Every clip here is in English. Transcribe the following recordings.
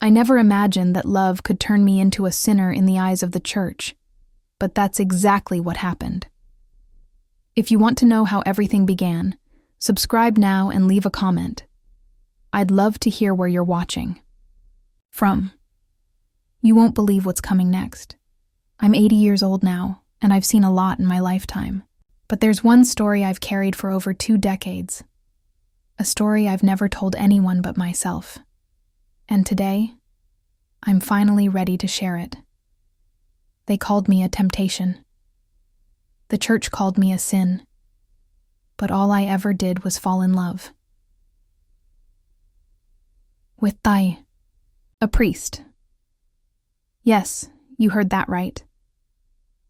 I never imagined that love could turn me into a sinner in the eyes of the church, but that's exactly what happened. If you want to know how everything began, subscribe now and leave a comment. I'd love to hear where you're watching from. You won't believe what's coming next. I'm 80 years old now, and I've seen a lot in my lifetime. But there's one story I've carried for over 2 decades. A story I've never told anyone but myself. And today, I'm finally ready to share it. They called me a temptation. The church called me a sin. But all I ever did was fall in love. With Tai, a priest. Yes, you heard that right.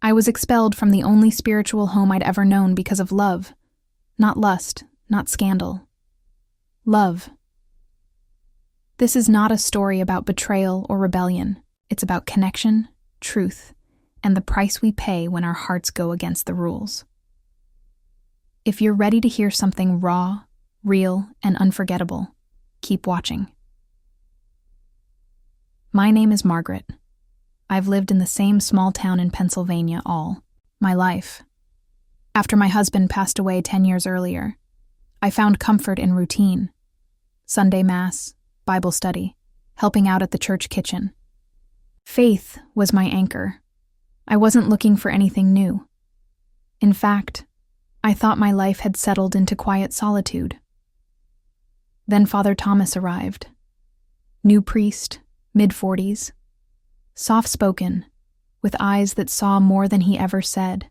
I was expelled from the only spiritual home I'd ever known because of love. Not lust, not scandal. Love. This is not a story about betrayal or rebellion. It's about connection, truth, and the price we pay when our hearts go against the rules. If you're ready to hear something raw, real, and unforgettable, keep watching. My name is Margaret. I've lived in the same small town in Pennsylvania all my life. After my husband passed away 10 years earlier, I found comfort in routine. Sunday Mass, Bible study, helping out at the church kitchen. Faith was my anchor. I wasn't looking for anything new. In fact, I thought my life had settled into quiet solitude. Then Father Thomas arrived. New priest, mid-40s. Soft-spoken, with eyes that saw more than he ever said.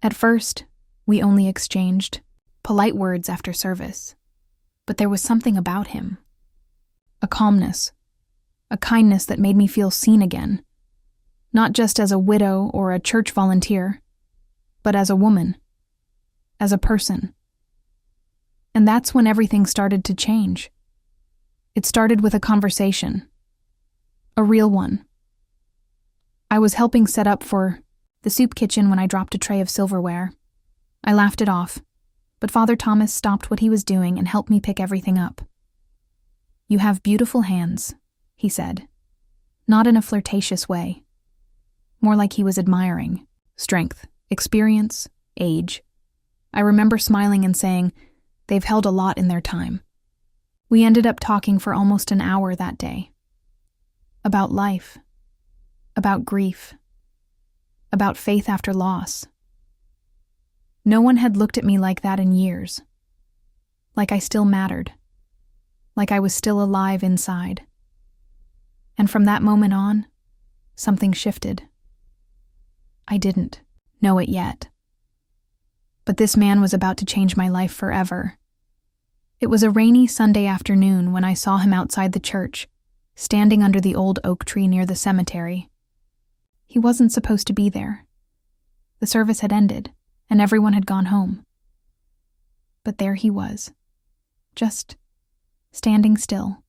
At first, we only exchanged polite words after service, but there was something about him. A calmness, a kindness that made me feel seen again, not just as a widow or a church volunteer, but as a woman, as a person. And that's when everything started to change. It started with a conversation, a real one. I was helping set up for the soup kitchen when I dropped a tray of silverware. I laughed it off, but Father Thomas stopped what he was doing and helped me pick everything up. "You have beautiful hands," he said, not in a flirtatious way, more like he was admiring. Strength, experience, age. I remember smiling and saying, "They've held a lot in their time." We ended up talking for almost an hour that day. About life. About grief. About faith after loss. No one had looked at me like that in years. Like I still mattered. Like I was still alive inside. And from that moment on, something shifted. I didn't know it yet. But this man was about to change my life forever. It was a rainy Sunday afternoon when I saw him outside the church, standing under the old oak tree near the cemetery. He wasn't supposed to be there. The service had ended, and everyone had gone home. But there he was, just standing still,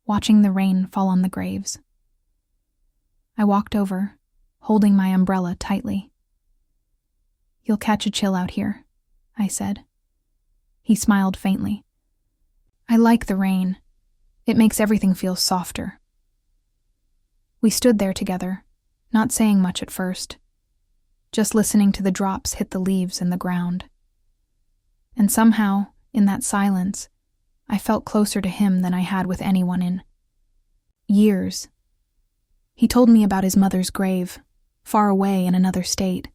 watching the rain fall on the graves. I walked over, holding my umbrella tightly. "You'll catch a chill out here," I said. He smiled faintly. "I like the rain. It makes everything feel softer." We stood there together, not saying much at first, just listening to the drops hit the leaves and the ground. And somehow, in that silence, I felt closer to him than I had with anyone in years. He told me about his mother's grave, far away in another state.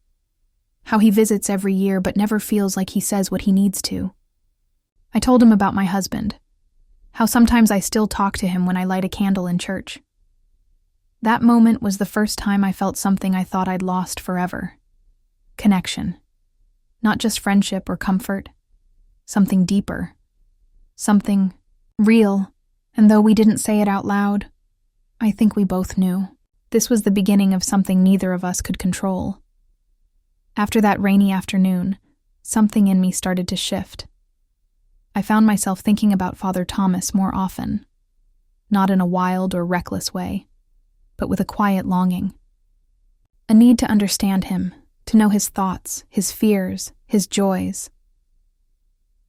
How he visits every year but never feels like he says what he needs to. I told him about my husband, how sometimes I still talk to him when I light a candle in church. That moment was the first time I felt something I thought I'd lost forever. Connection. Not just friendship or comfort. Something deeper. Something real. And though we didn't say it out loud, I think we both knew. This was the beginning of something neither of us could control. After that rainy afternoon, something in me started to shift. I found myself thinking about Father Thomas more often. Not in a wild or reckless way, but with a quiet longing. A need to understand him, to know his thoughts, his fears, his joys.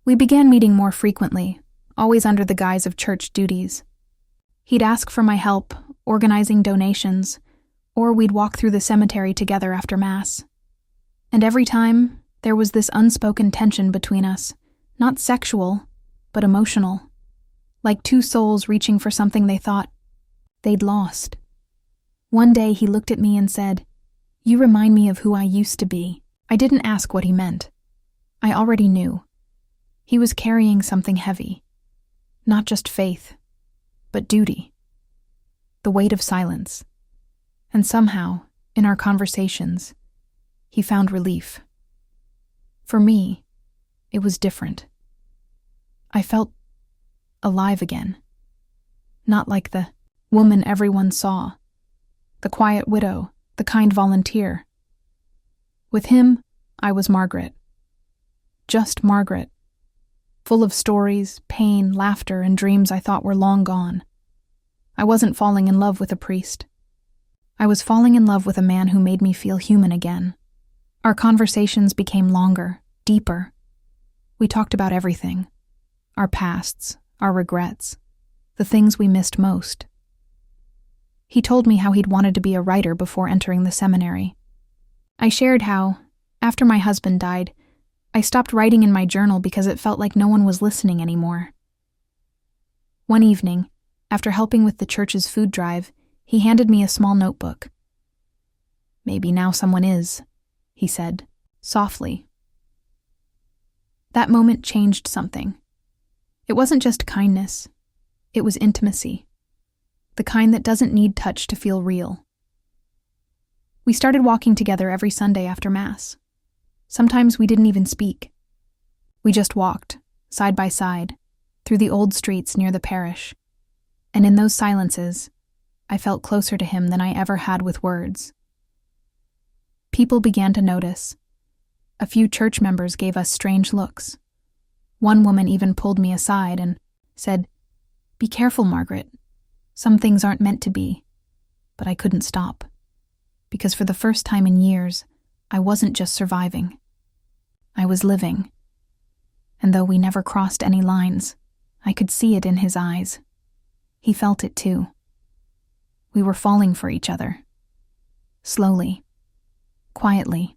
We began meeting more frequently, always under the guise of church duties. He'd ask for my help, organizing donations, or we'd walk through the cemetery together after Mass. And every time, there was this unspoken tension between us, not sexual, but emotional, like two souls reaching for something they thought they'd lost. One day he looked at me and said, "You remind me of who I used to be." I didn't ask what he meant. I already knew. He was carrying something heavy. Not just faith, but duty. The weight of silence. And somehow, in our conversations, he found relief. For me, it was different. I felt alive again. Not like the woman everyone saw, the quiet widow, the kind volunteer. With him, I was Margaret. Just Margaret. Full of stories, pain, laughter, and dreams I thought were long gone. I wasn't falling in love with a priest. I was falling in love with a man who made me feel human again. Our conversations became longer, deeper. We talked about everything. Our pasts, our regrets, the things we missed most. He told me how he'd wanted to be a writer before entering the seminary. I shared how, after my husband died, I stopped writing in my journal because it felt like no one was listening anymore. One evening, after helping with the church's food drive, he handed me a small notebook. "Maybe now someone is," he said, softly. That moment changed something. It wasn't just kindness. It was intimacy. The kind that doesn't need touch to feel real. We started walking together every Sunday after Mass. Sometimes we didn't even speak. We just walked, side by side, through the old streets near the parish. And in those silences, I felt closer to him than I ever had with words. People began to notice. A few church members gave us strange looks. One woman even pulled me aside and said, "Be careful, Margaret. Some things aren't meant to be." But I couldn't stop. Because for the first time in years, I wasn't just surviving. I was living. And though we never crossed any lines, I could see it in his eyes. He felt it too. We were falling for each other. Slowly, quietly,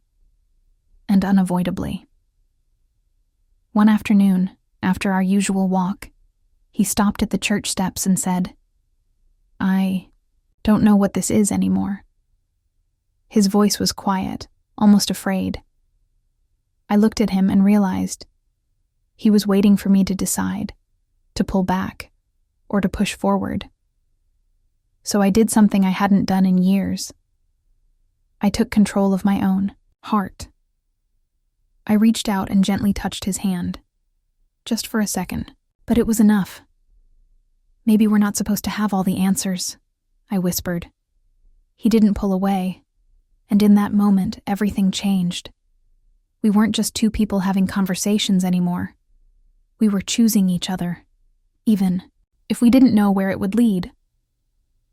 and unavoidably. One afternoon, after our usual walk, he stopped at the church steps and said, "I don't know what this is anymore." His voice was quiet, almost afraid. I looked at him and realized he was waiting for me to decide, to pull back, or to push forward. So I did something I hadn't done in years. I took control of my own heart. I reached out and gently touched his hand, just for a second, but it was enough. "Maybe we're not supposed to have all the answers," I whispered. He didn't pull away, and in that moment, everything changed. We weren't just two people having conversations anymore. We were choosing each other, even if we didn't know where it would lead.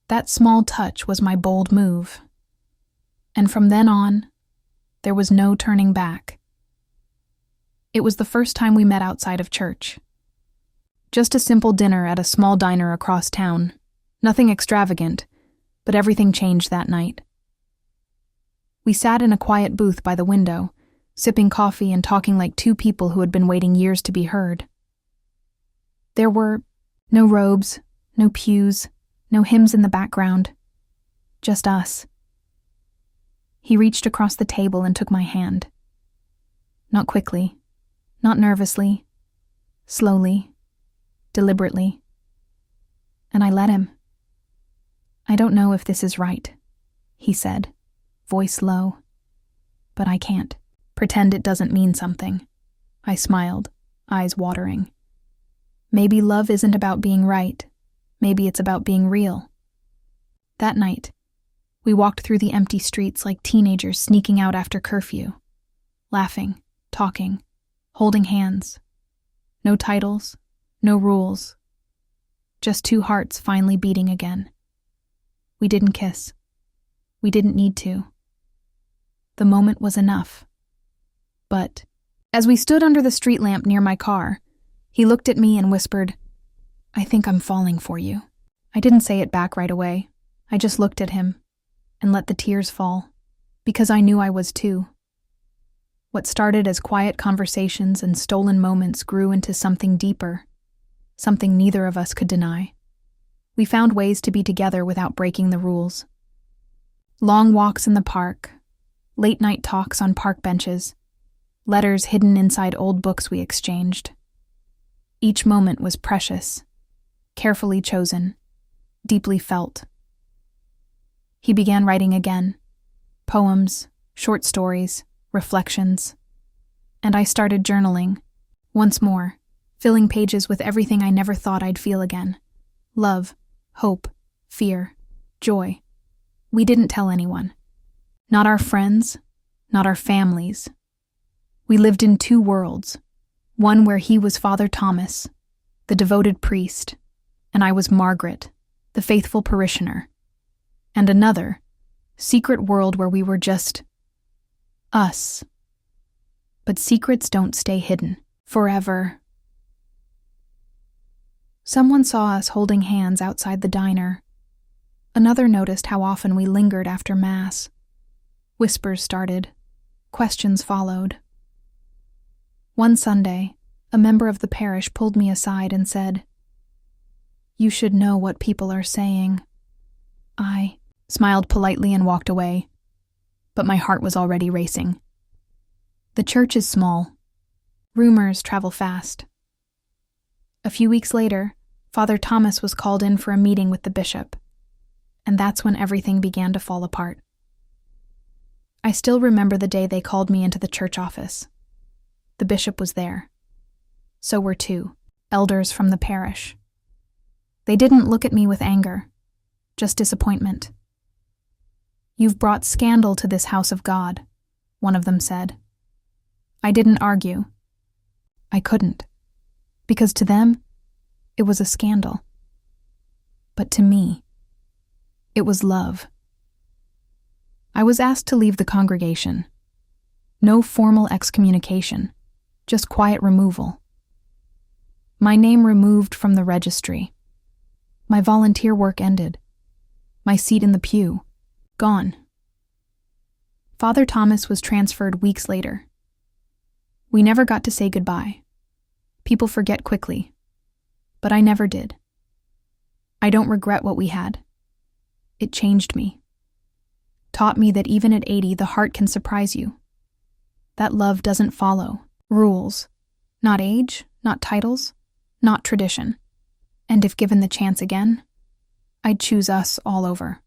That small touch was my bold move. And from then on, there was no turning back. It was the first time we met outside of church. Just a simple dinner at a small diner across town. Nothing extravagant, but everything changed that night. We sat in a quiet booth by the window, sipping coffee and talking like two people who had been waiting years to be heard. There were no robes, no pews, no hymns in the background. Just us. He reached across the table and took my hand. Not quickly, not nervously, slowly, deliberately. And I let him. "I don't know if this is right," he said, voice low. "But I can't pretend it doesn't mean something." I smiled, eyes watering. Maybe love isn't about being right. Maybe it's about being real. That night, we walked through the empty streets like teenagers sneaking out after curfew, laughing, talking, holding hands. No titles, no rules. Just two hearts finally beating again. We didn't kiss. We didn't need to. The moment was enough. But, as we stood under the street lamp near my car, he looked at me and whispered, "I think I'm falling for you." I didn't say it back right away. I just looked at him and let the tears fall, because I knew I was too. What started as quiet conversations and stolen moments grew into something deeper, something neither of us could deny. We found ways to be together without breaking the rules. Long walks in the park, late-night talks on park benches, letters hidden inside old books we exchanged. Each moment was precious, carefully chosen, deeply felt. He began writing again, poems, short stories, reflections, and I started journaling, once more, filling pages with everything I never thought I'd feel again. Love, hope, fear, joy. We didn't tell anyone. Not our friends, not our families. We lived in two worlds, one where he was Father Thomas, the devoted priest, and I was Margaret, the faithful parishioner, and another, secret world where we were just us. But secrets don't stay hidden forever. Someone saw us holding hands outside the diner. Another noticed how often we lingered after Mass. Whispers started. Questions followed. One Sunday, a member of the parish pulled me aside and said, "You should know what people are saying." I smiled politely and walked away, but my heart was already racing. The church is small. Rumors travel fast. A few weeks later, Father Thomas was called in for a meeting with the bishop, and that's when everything began to fall apart. I still remember the day they called me into the church office. The bishop was there. So were two elders from the parish. They didn't look at me with anger, just disappointment. "You've brought scandal to this house of God," one of them said. I didn't argue. I couldn't, because to them, it was a scandal. But to me, it was love. I was asked to leave the congregation. No formal excommunication, just quiet removal. My name removed from the registry. My volunteer work ended. My seat in the pew, gone. Father Thomas was transferred weeks later. We never got to say goodbye. People forget quickly, but I never did. I don't regret what we had. It changed me. Taught me that even at 80, the heart can surprise you. That love doesn't follow rules, not age, not titles, not tradition. And if given the chance again, I'd choose us all over.